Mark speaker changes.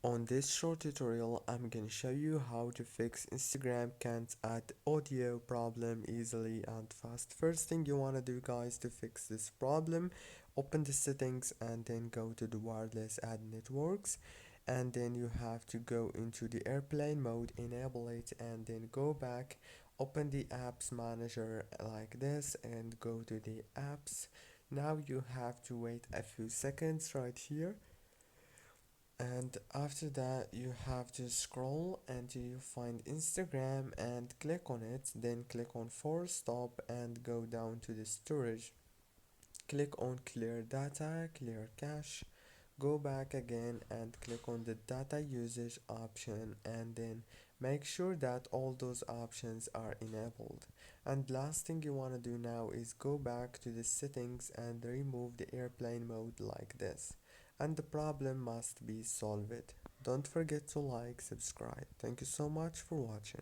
Speaker 1: On this short tutorial, I'm gonna show you how to fix Instagram can't add audio problem easily and fast. First thing you wanna do, guys, to fix this problem, open the settings and then go to the wireless add networks, and then you have to go into the airplane mode, enable it, and then go back, open the apps manager like this and go to the apps. Now you have to wait a few seconds right here, and after that you have to scroll until you find Instagram and click on it, then click on force stop and go down to the storage, click on clear data, clear cache, go back again and click on the data usage option, and then make sure that all those options are enabled. And last thing you want to do now is go back to the settings and remove the airplane mode like this, and the problem must be solved. Don't forget to like, subscribe. Thank you so much for watching.